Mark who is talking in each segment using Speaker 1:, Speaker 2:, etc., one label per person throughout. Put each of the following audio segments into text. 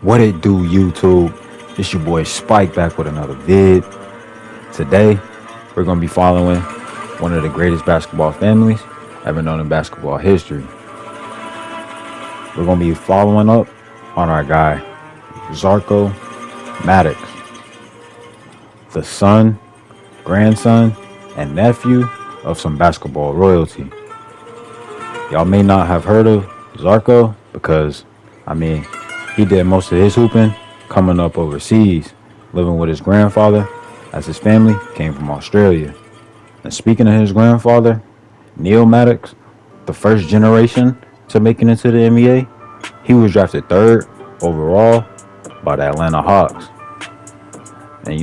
Speaker 1: What it do, YouTube? It's your boy Spike back with another vid. Today, we're going to be following one of the greatest basketball families ever known in basketball history. We're going to be following up on our guy, Zarko Maddox, the son, grandson, and nephew of some basketball royalty. Y'all may not have heard of Zarko because, he did most of his hooping coming up overseas, living with his grandfather, as his family came from Australia. And speaking of his grandfather, Neil Maddox, the first generation to make it into the NBA, he was drafted third overall by the Atlanta Hawks. And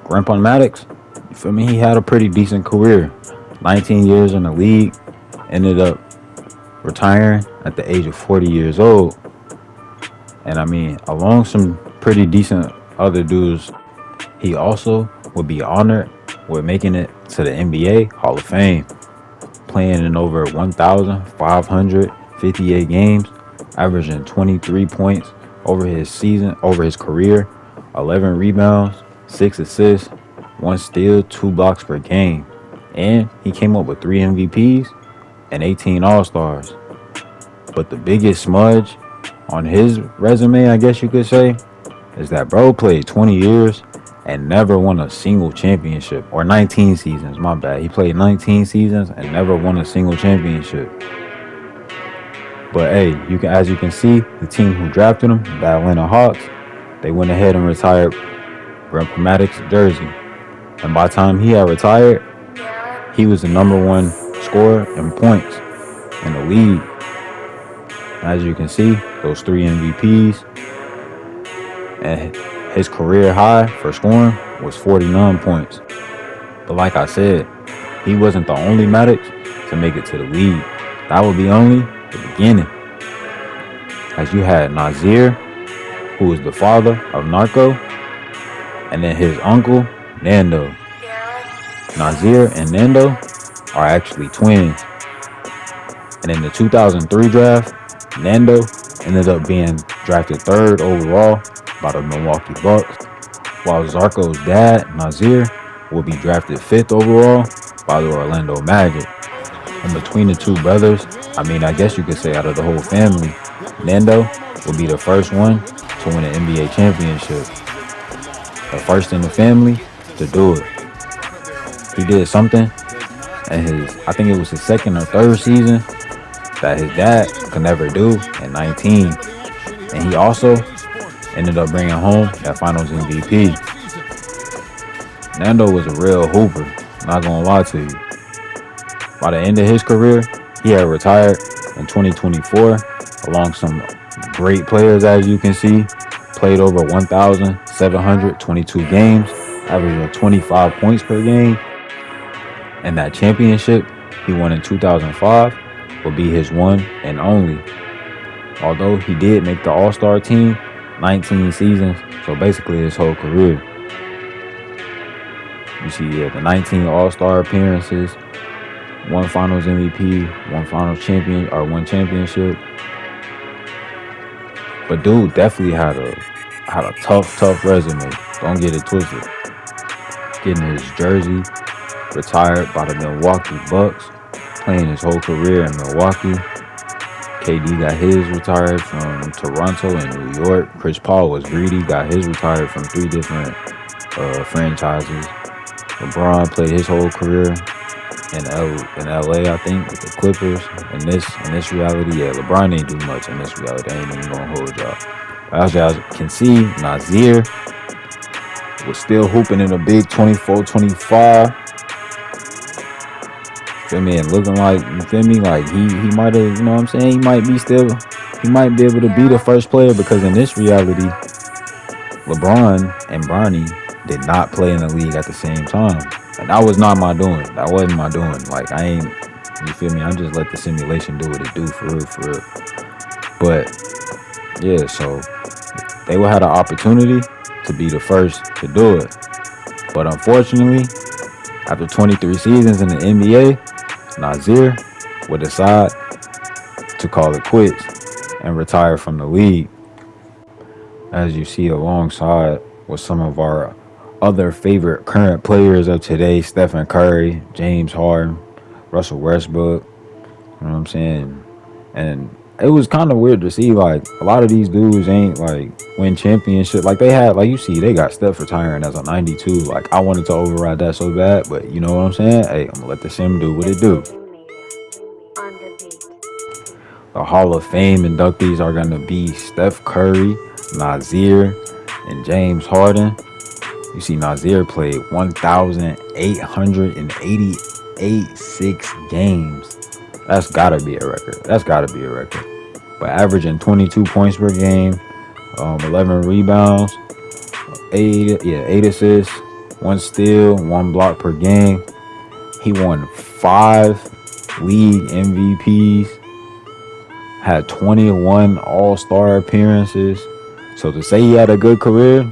Speaker 1: Grandpa Maddox, you feel me? He had a pretty decent career. 19 years in the league, ended up retiring at the age of 40 years old. And along some pretty decent other dudes, he also would be honored with making it to the NBA Hall of Fame, playing in over 1,558 games, averaging 23 points over his career, 11 rebounds, 6 assists, 1 steal, 2 blocks per game. And he came up with 3 MVPs and 18 All-Stars. But the biggest smudge on his resume, I guess you could say, is that bro played 20 years and never won a single championship. Or 19 seasons, my bad. He played 19 seasons and never won a single championship. But hey, as you can see, the team who drafted him, the Atlanta Hawks, they went ahead and retired Grandpa Maddox's jersey. And by the time he had retired, he was the #1 scorer in points in the league. As you can see, those 3 MVPs, and his career high for scoring was 49 points. But like I said, he wasn't the only Maddox to make it to the league. That would be only the beginning. As you had Nazir, who was the father of Narco, and then his uncle, Nando. Nazir and Nando are actually twins. And in the 2003 draft, Nando ended up being drafted 3rd overall by the Milwaukee Bucks, while Zarko's dad, Nazir, will be drafted 5th overall by the Orlando Magic. And between the two brothers, I guess you could say out of the whole family, Nando will be the first one to win an NBA championship. The first in the family to do it. He did something in I think it was his 2nd or 3rd season, that his dad could never do in 19. And he also ended up bringing home that finals MVP. Nando was a real hooper, not gonna lie to you. By the end of his career, he had retired in 2024 along some great players, as you can see. Played over 1,722 games, averaging 25 points per game. And that championship he won in 2005 will be his one and only. Although he did make the All-Star team 19 seasons, so basically his whole career. You see, the 19 All-Star appearances, 1 Finals MVP, 1 Finals champion, or 1 championship. But dude definitely had a tough resume. Don't get it twisted. Getting his jersey retired by the Milwaukee Bucks, playing his whole career in Milwaukee. KD got his retired from Toronto and New York. Chris Paul was greedy, got his retired from 3 different franchises. LeBron played his whole career in LA, I think, with the Clippers. In this reality, LeBron ain't do much in this reality. I ain't even gonna hold y'all. As y'all can see, Nazir was still hooping in a big 24-25. Feel me? And looking like, you feel me? Like he might have, you know what I'm saying? He might be able to be the first player, because in this reality, LeBron and Bronny did not play in the league at the same time. And that was not my doing. That wasn't my doing. Like, I ain't, you feel me? I just let the simulation do what it do, for real. But yeah, so they will have the opportunity to be the first to do it. But unfortunately, after 23 seasons in the NBA, Nazir would decide to call it quits and retire from the league. as you see alongside with some of our other favorite current players of today, Stephen Curry, James Harden, Russell Westbrook. You know what I'm saying? And it was kind of weird to see like a lot of these dudes ain't like win championship. Like they had, like you see, they got Steph retiring as a 92. Like I wanted to override that so bad, but you know what I'm saying? Hey, I'm gonna let the sim do what it do. The Hall of Fame inductees are gonna be Steph Curry, Nazir, and James Harden. You see, Nazir played 1,886 games. That's gotta be a record. That's gotta be a record. But averaging 22 points per game, 11 rebounds, eight assists, one steal, one block per game. He won 5 league MVPs, had 21 All-Star appearances. So to say he had a good career,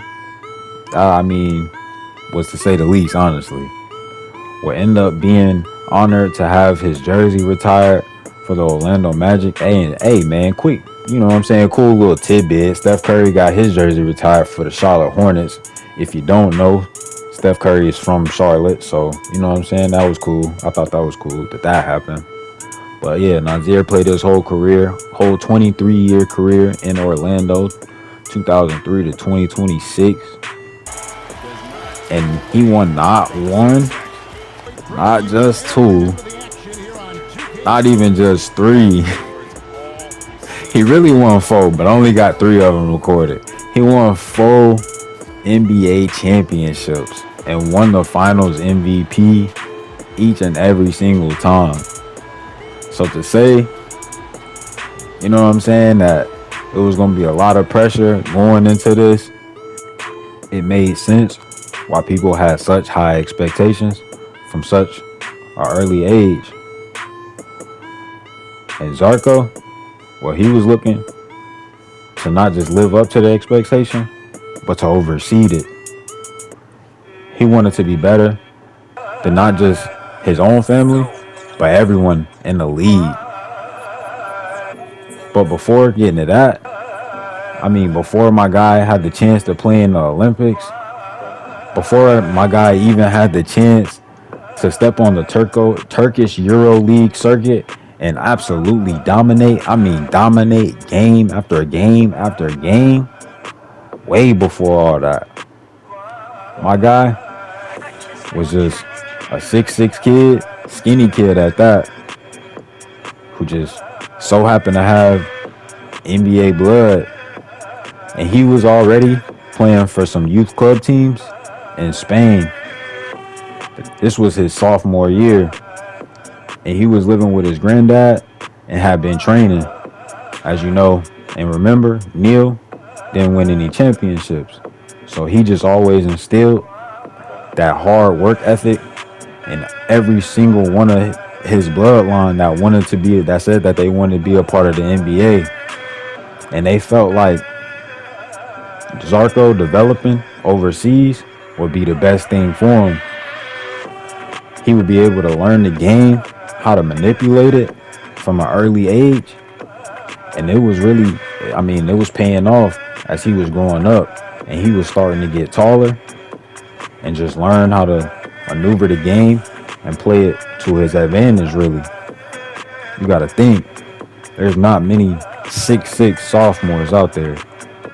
Speaker 1: I mean, was to say the least, honestly. Will end up being honored to have his jersey retired for the Orlando Magic. Hey, man, quick, you know what I'm saying? Cool little tidbit. Steph Curry got his jersey retired for the Charlotte Hornets. If you don't know, Steph Curry is from Charlotte, so you know what I'm saying? That was cool. I thought that was cool that happened. But yeah, Nazier played his whole 23-year career in Orlando, 2003 to 2026. And he won not one, not just two, not even just three. He really won four, but only got three of them recorded. He won 4 NBA championships and won the finals MVP each and every single time. So to say, you know what I'm saying, that it was going to be a lot of pressure going into this, it made sense why people had such high expectations from such an early age. And Zarko, well, he was looking to not just live up to the expectation, but to oversee it. He wanted to be better than not just his own family, but everyone in the league. But before getting to that, before my guy had the chance to play in the Olympics, before my guy even had the chance to step on the Turkish Euro League circuit and absolutely dominate, dominate game after game after game, way before all that, my guy was just a 6'6" kid, skinny kid at that, who just so happened to have NBA blood. And he was already playing for some youth club teams in Spain. This was his sophomore year. And he was living with his granddad and had been training. As you know and remember, Neil didn't win any championships. So he just always instilled that hard work ethic in every single one of his bloodline that said that they wanted to be a part of the NBA. And they felt like Zarko developing overseas would be the best thing for him. He would be able to learn the game, how to manipulate it from an early age. And it was really, it was paying off as he was growing up. And he was starting to get taller and just learn how to maneuver the game and play it to his advantage, really. You got to think, there's not many 6'6" sophomores out there.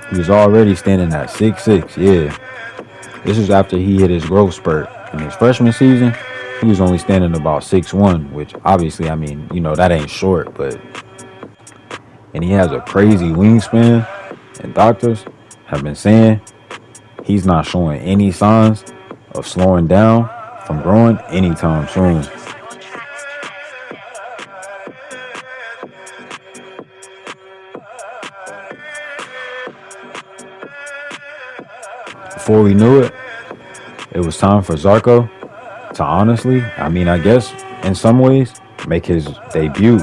Speaker 1: He was already standing at 6'6", yeah. This is after he hit his growth spurt. In his freshman season, he was only standing about 6'1", which obviously, that ain't short, but... And he has a crazy wingspan, and doctors have been saying he's not showing any signs of slowing down from growing anytime soon. Before we knew it, it was time for Zarko to honestly, I guess, in some ways, make his debut.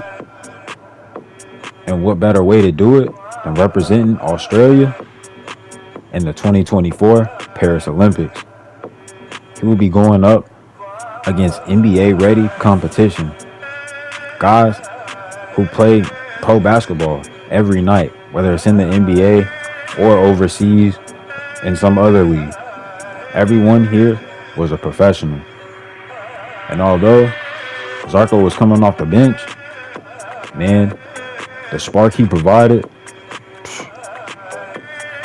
Speaker 1: And what better way to do it than representing Australia in the 2024 Paris Olympics? He will be going up against NBA-ready competition. Guys who play pro basketball every night, whether it's in the NBA or overseas in some other league. Everyone here was a professional. And although Zarko was coming off the bench, man, the spark he provided,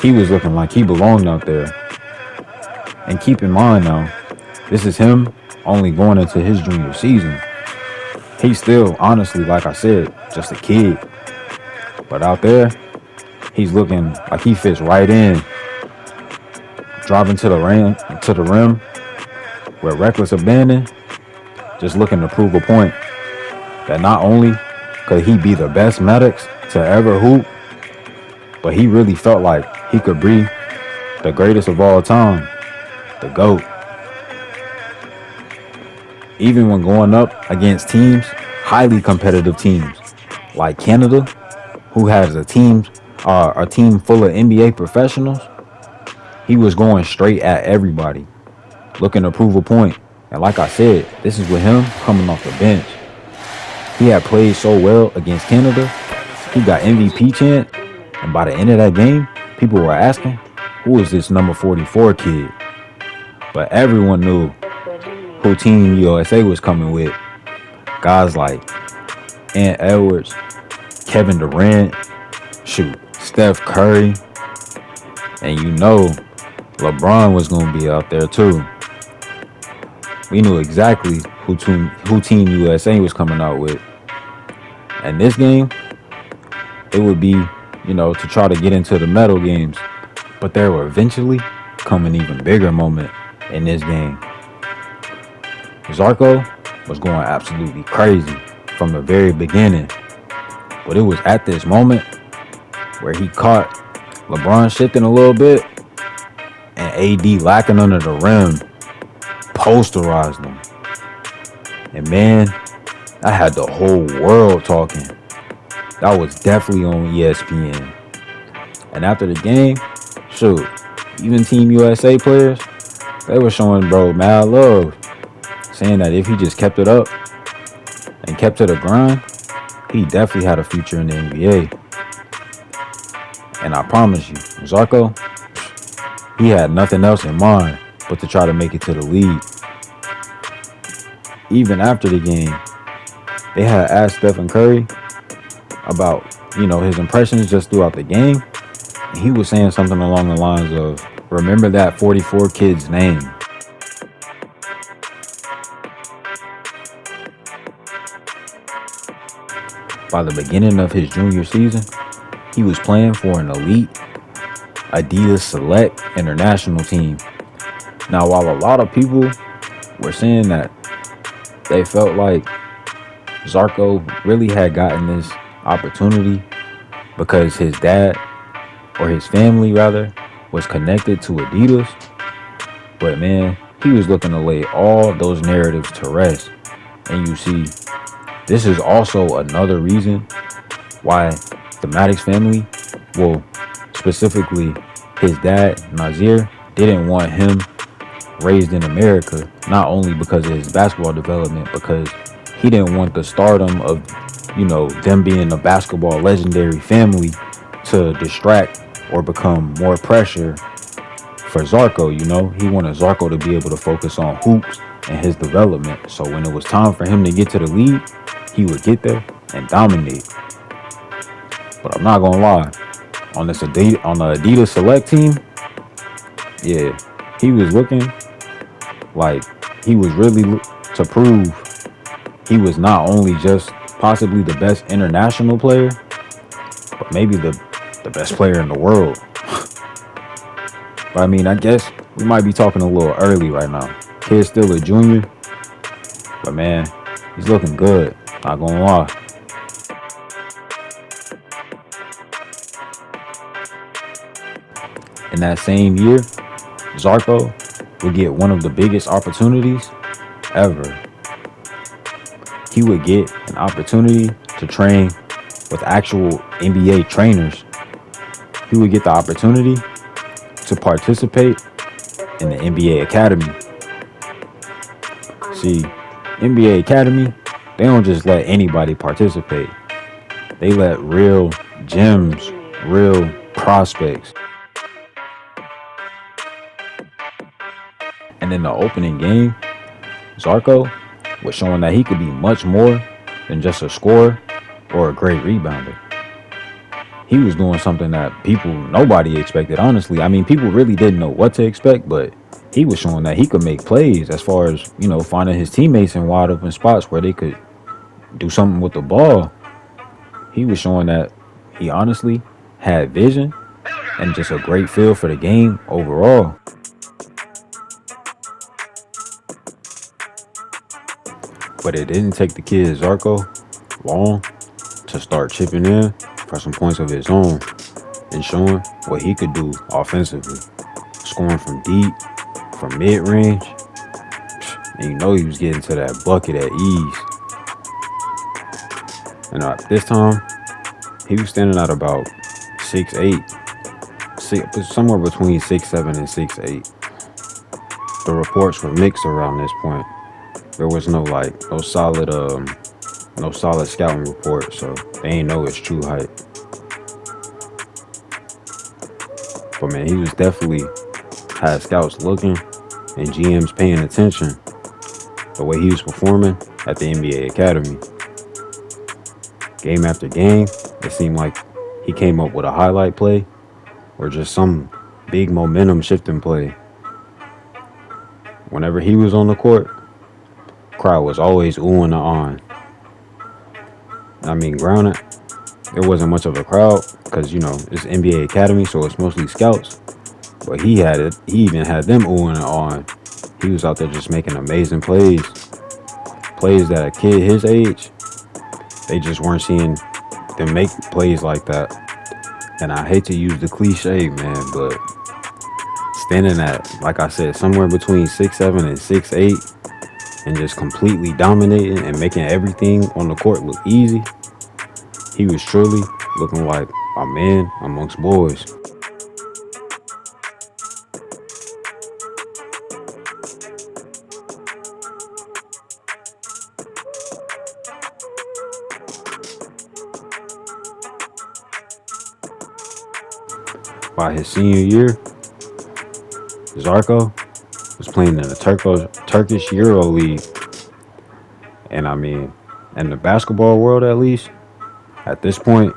Speaker 1: he was looking like he belonged out there. And keep in mind now, this is him only going into his junior season. He's still, honestly, like I said, just a kid. But out there, he's looking like he fits right in. Driving to the rim with reckless abandon, just looking to prove a point that not only could he be the best Maddox to ever hoop, but he really felt like he could be the greatest of all time, the GOAT. Even when going up against teams, highly competitive teams, like Canada, who has a team full of NBA professionals, he was going straight at everybody, looking to prove a point. And like I said, this is with him coming off the bench. He had played so well against Canada, he got MVP chant, and by the end of that game, people were asking, who is this number 44 kid? But everyone knew who Team USA was coming with. Guys like Ant Edwards, Kevin Durant, Steph Curry, and you know LeBron was going to be out there too. We knew exactly who Team USA was coming out with. And this game, it would be, to try to get into the medal games. But there will eventually come an even bigger moment in this game. Zarko was going absolutely crazy from the very beginning. But it was at this moment where he caught LeBron shifting a little bit and AD lacking under the rim, posterized him. And man, I had the whole world talking. That was definitely on ESPN. And after the game, even Team USA players, they were showing bro mad love, saying that if he just kept it up and kept to the grind, he definitely had a future in the NBA. And I promise you, Zarko, he had nothing else in mind but to try to make it to the league. Even after the game, they had asked Stephen Curry about, his impressions just throughout the game. And he was saying something along the lines of, remember that 44 kid's name. By the beginning of his junior season, he was playing for an elite Adidas Select international team. Now, while a lot of people were saying that they felt like Zarko really had gotten this opportunity because his dad, or his family rather, was connected to Adidas, but man, he was looking to lay all those narratives to rest. And you see, this is also another reason why the Maddox family, well, specifically his dad, Nazir, didn't want him raised in America, not only because of his basketball development, because he didn't want the stardom of, them being a basketball legendary family to distract or become more pressure for Zarko. He wanted Zarko to be able to focus on hoops and his development. So when it was time for him to get to the league, he would get there and dominate. But I'm not gonna lie, on the Adidas Select team, yeah, he was looking like he was really to prove he was not only just possibly the best international player, but maybe the best player in the world. But I mean, I guess we might be talking a little early right now. Kid's still a junior, but man, he's looking good, not gonna lie. In that same year, Zarko would get one of the biggest opportunities ever. He would get an opportunity to train with actual NBA trainers. He would get the opportunity to participate in the NBA Academy. See, NBA Academy, they don't just let anybody participate. They let real gems, real prospects And in the opening game, Zarko was showing that he could be much more than just a scorer or a great rebounder. He was doing something that nobody expected, honestly. I mean, people really didn't know what to expect, but he was showing that he could make plays as far as, finding his teammates in wide open spots where they could do something with the ball. He was showing that he honestly had vision and just a great feel for the game overall. But it didn't take the kid Zarko long to start chipping in for some points of his own and showing what he could do offensively. Scoring from deep, from mid-range, and he was getting to that bucket at ease. And this time, he was standing at about 6'8", somewhere between 6'7" and 6'8". The reports were mixed around this point. There was no solid scouting report, so they ain't know his true height. But man, he was definitely had scouts looking and GMs paying attention the way he was performing at the NBA Academy. Game after game, it seemed like he came up with a highlight play or just some big momentum shifting play. Whenever he was on the court, crowd was always oohing and on. I mean, granted, there wasn't much of a crowd because, it's NBA Academy, so it's mostly scouts. But he had it. He even had them oohing and on. He was out there just making amazing plays. Plays that a kid his age, they just weren't seeing them make plays like that. And I hate to use the cliche, man, but standing at, like I said, somewhere between 6'7" and 6'8", and just completely dominating and making everything on the court look easy, he was truly looking like a man amongst boys. By his senior year, Zarko was playing in the Turkish Euro League. And I mean, in the basketball world at least, at this point,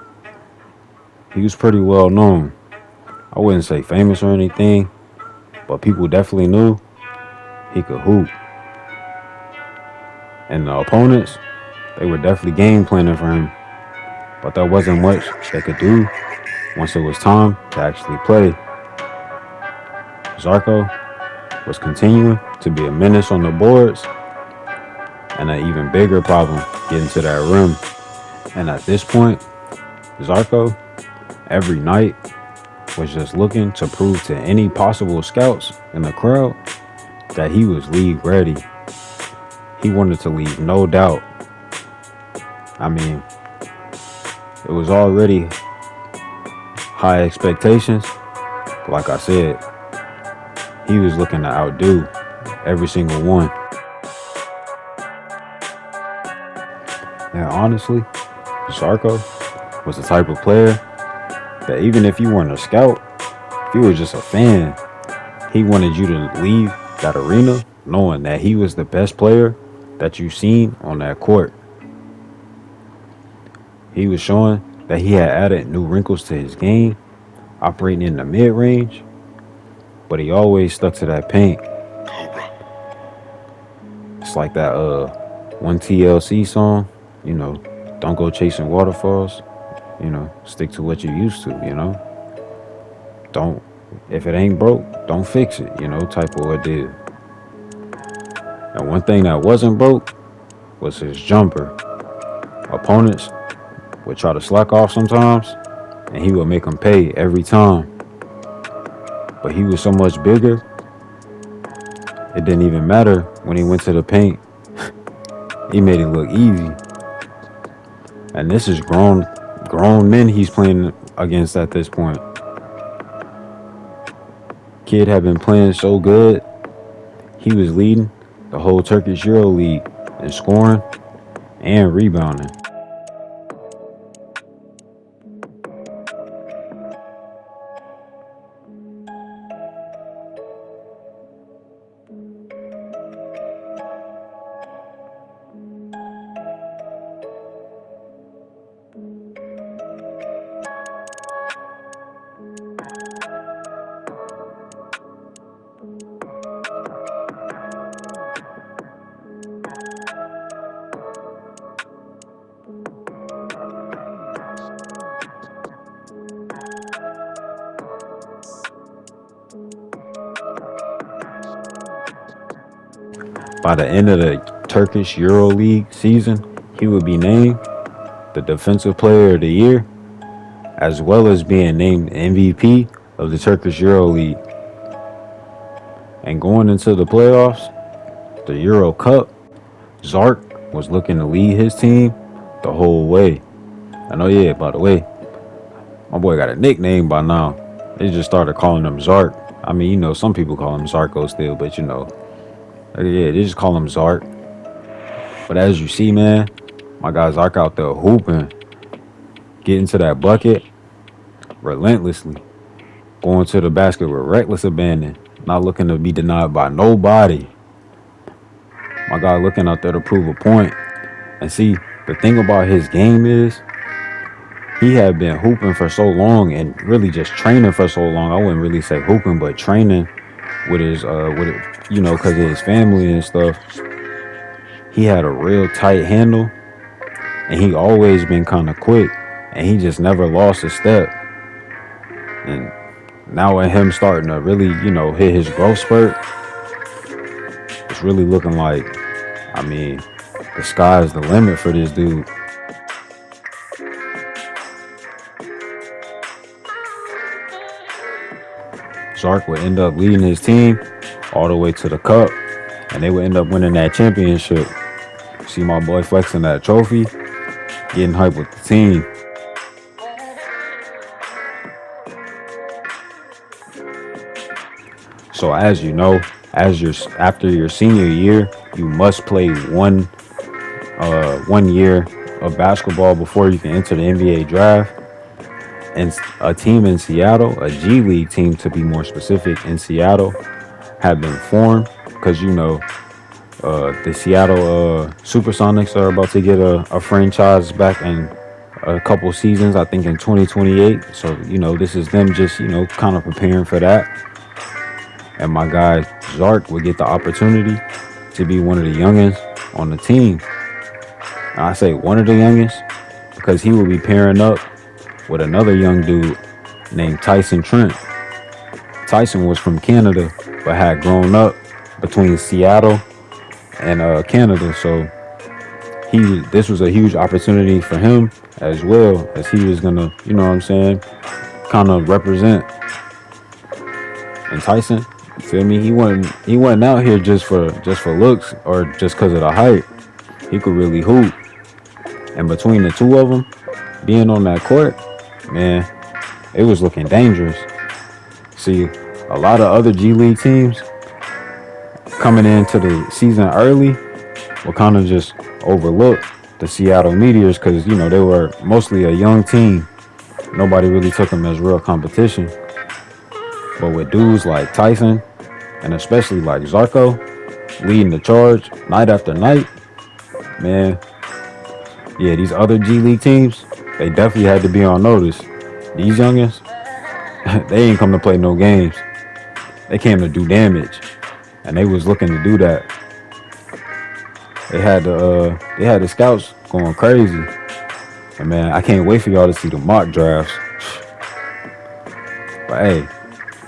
Speaker 1: he was pretty well known. I wouldn't say famous or anything, but people definitely knew he could hoop. And the opponents, they were definitely game planning for him. But there wasn't much they could do once it was time to actually play. Zarko was continuing to be a menace on the boards and an even bigger problem getting to that rim. And at this point, Zarko, every night, was just looking to prove to any possible scouts in the crowd that he was league ready. He wanted to leave no doubt. I mean, it was already high expectations. But like I said, he was looking to outdo every single one. And honestly, Zarko was the type of player that even if you weren't a scout, if you were just a fan, he wanted you to leave that arena knowing that he was the best player that you've seen on that court. He was showing that he had added new wrinkles to his game, operating in the mid-range, but he always stuck to that paint. It's like that one TLC song, don't go chasing waterfalls, stick to what you used to, don't, if it ain't broke, don't fix it, type of ordeal. And one thing that wasn't broke was his jumper. Opponents would try to slack off sometimes, and he would make them pay every time. But he was so much bigger, it didn't even matter when he went to the paint. He made it look easy. And this is grown men he's playing against at this point. Kid had been playing so good, he was leading the whole Turkish Euro League in scoring and rebounding. By the end of the Turkish EuroLeague season, he would be named the Defensive Player of the Year, as well as being named MVP of the Turkish EuroLeague. And going into the playoffs, the Euro Cup, Zark was looking to lead his team the whole way. I know, yeah, by the way, my boy got a nickname by now. They just started calling him Zark. I mean, some people call him Zarko still, but yeah, they just call him Zark. But as you see, man, my guy Zark out there hooping, getting to that bucket relentlessly, going to the basket with reckless abandon, not looking to be denied by nobody. My guy looking out there to prove a point. And see, the thing about his game is he had been hooping for so long and really just training for so long. I wouldn't really say hooping, but training with his because of his family and stuff. He had a real tight handle, and he always been kind of quick, and he just never lost a step. And now with him starting to really, hit his growth spurt, it's really looking like, the sky's the limit for this dude. Zark would end up leading his team all the way to the cup, and they would end up winning that championship. See my boy flexing that trophy, getting hype with the team. So as you know, after your senior year, you must play one year of basketball before you can enter the NBA draft. And a team in Seattle, a G League team to be more specific, in Seattle, have been formed because the Seattle Supersonics are about to get a franchise back in a couple seasons, I think in 2028. So this is them just kind of preparing for that. And my guy Zark would get the opportunity to be one of the youngins on the team. And I say one of the youngins because he will be pairing up with another young dude named Tyson Trent. Tyson was from Canada, but had grown up between Seattle and Canada. So this was a huge opportunity for him as well, as he was gonna, kind of represent. And Tyson, you feel me? He wasn't out here just for looks or just because of the height. He could really hoop. And between the two of them being on that court, man, it was looking dangerous. See, a lot of other G League teams coming into the season early will kind of just overlook the Seattle Meteors because, they were mostly a young team. Nobody really took them as real competition. But with dudes like Tyson, and especially like Zarko, leading the charge night after night, man, yeah, these other G League teams, they definitely had to be on notice. These youngins, they ain't come to play no games. They came to do damage, and they was looking to do that. They had the scouts going crazy. And man, I can't wait for y'all to see the mock drafts. But hey,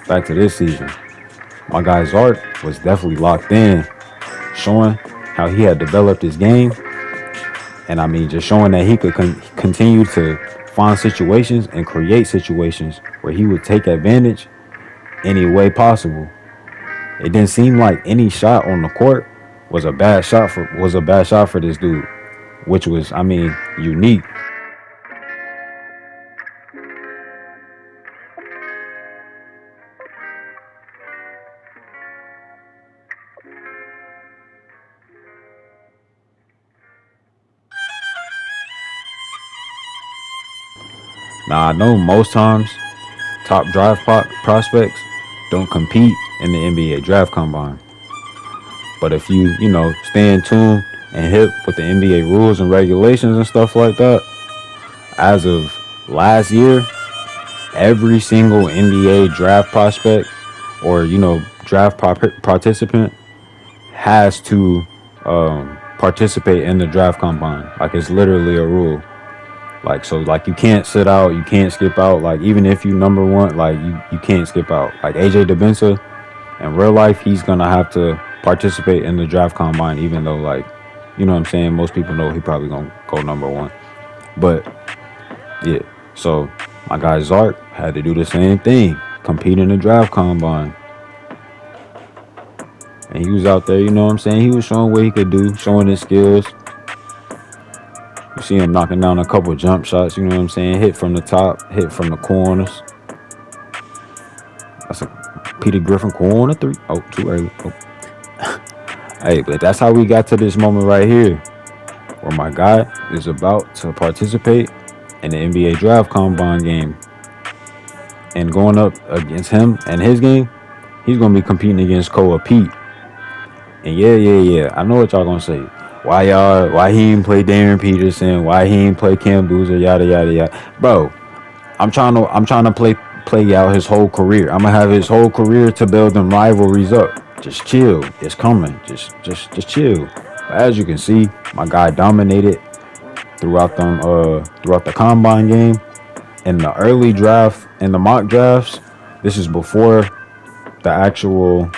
Speaker 1: back to this season. My guy Zark was definitely locked in, showing how he had developed his game. And just showing that he could continue to find situations and create situations where he would take advantage any way possible. It didn't seem like any shot on the court was a bad shot for this dude, which was, unique. Now I know most times top draft prospects don't compete in the NBA draft combine. But if you stay in tune and hip with the NBA rules and regulations and stuff like that, as of last year, every single NBA draft prospect or draft participant has to participate in the draft combine. Like, it's literally a rule. Like so, like you can't sit out, you can't skip out. Like even if you number one, like you can't skip out. Like AJ DeBensa, in real life, he's gonna have to participate in the draft combine, even though like, you know what I'm saying. Most people know he probably gonna go number one. But yeah, so my guy Zark had to do the same thing, compete in the draft combine, and he was out there. You know what I'm saying. He was showing what he could do, showing his skills. You see him knocking down a couple jump shots. You know what I'm saying. Hit from the top, hit from the corners. That's a Peter Griffin corner three. Oh, too early. Oh. Hey, but that's how we got to this moment right here, where my guy is about to participate in the NBA draft combine game. And going up against him and his game, he's gonna be competing against Koa Pete. And yeah. I know what y'all gonna say. Why he ain't play Darren Peterson? Why he ain't play Cam Boozer? Yada yada yada. Bro, I'm trying to play out his whole career. I'm gonna have his whole career to build them rivalries up. Just chill. It's coming. Just chill. But as you can see, my guy dominated throughout the combine game. In the early draft, in the mock drafts, this is before the actual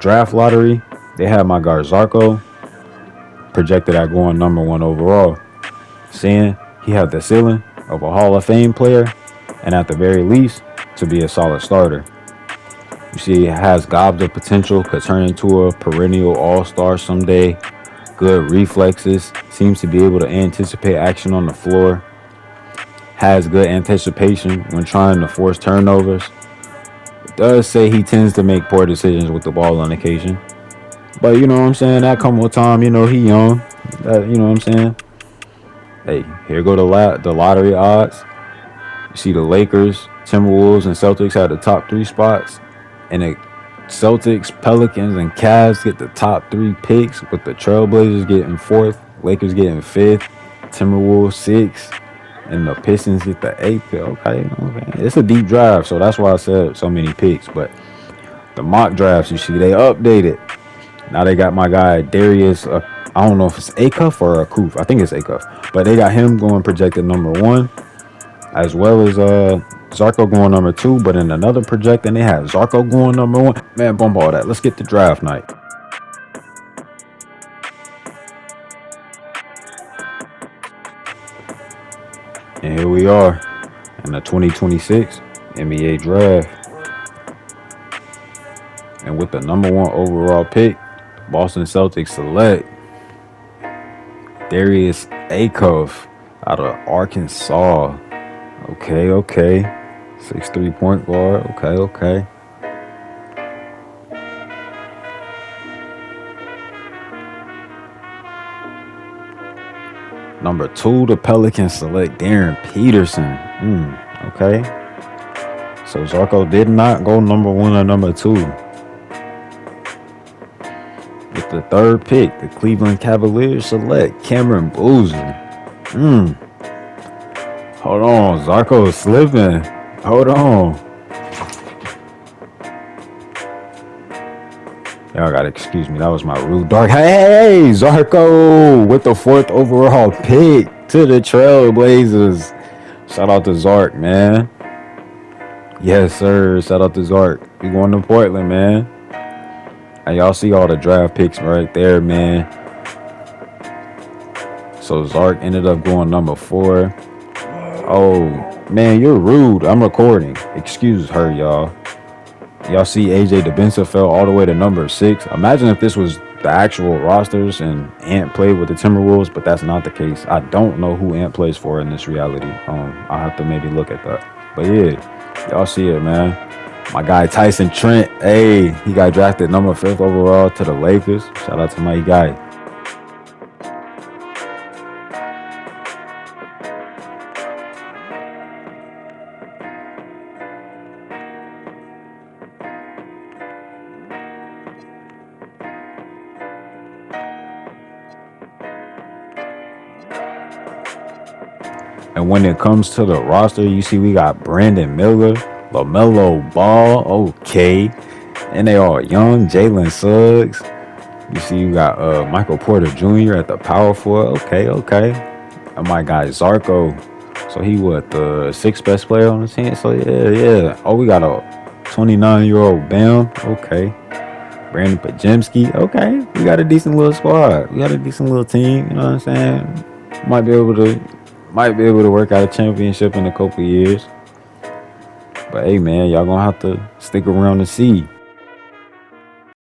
Speaker 1: draft lottery. They had my guy Zarko projected at going number one overall, saying he had the ceiling of a Hall of Fame player, and at the very least, to be a solid starter. You see, he has gobs of potential, could turn into a perennial all-star someday. Good reflexes, seems to be able to anticipate action on the floor. Has good anticipation when trying to force turnovers. It does say he tends to make poor decisions with the ball on occasion. But you know what I'm saying? That come with time, you know, he young. You know what I'm saying? Hey, here go the lottery odds. You see the Lakers, Timberwolves, and Celtics had the top three spots. And the Celtics, Pelicans, and Cavs get the top three picks, with the Trailblazers getting fourth, Lakers getting fifth, Timberwolves sixth, and the Pistons get the eighth pick. Okay. It's a deep draft, so that's why I said so many picks. But the mock drafts, you see, they updated. Now they got my guy Darius. I don't know if it's Acuff or Akuf. I think it's Acuff. But they got him going projected number one, as well as Zarko going number two. But in another project, and they have Zarko going number one. Man, bump all that. Let's get to draft night. And here we are in the 2026 NBA draft. And with the number one overall pick, Boston Celtics select Darius Acuff out of Arkansas. Okay. 6'3" point guard. Okay. Number two, the Pelicans select Darren Peterson. Okay. So Zarko did not go number one or number two. With the third pick, the Cleveland Cavaliers select Cameron Boozer. Hold on, Zarko is slipping. Hold on. Y'all gotta excuse me. That was my rude dark. Hey, Zarko with the fourth overall pick to the Trailblazers. Shout out to Zark, man. Yes, sir. Shout out to Zark. We going to Portland, man. And y'all see all the draft picks right there, man. So Zark ended up going number 4. Oh, man, you're rude. I'm recording. Excuse her, y'all. Y'all see AJ DeBensa fell all the way to number 6. Imagine if this was the actual rosters and Ant played with the Timberwolves, but that's not the case. I don't know who Ant plays for in this reality. I'll have to maybe look at that. But yeah, y'all see it, man. My guy Tyson Trent, hey, he got drafted number 5th overall to the Lakers. Shout out to my guy. And when it comes to the roster, you see we got Brandon Miller, LaMelo Ball, okay. And they all young, Jalen Suggs. You see you got Michael Porter Jr. at the power forward, okay. And my guy Zarko. So he what, the sixth best player on the team? So yeah. Oh, we got a 29-year-old Bam. Okay. Brandon Pajemski. Okay. We got a decent little squad. We got a decent little team. You know what I'm saying? Might be able to work out a championship in a couple years. But hey man, y'all gonna have to stick around to see.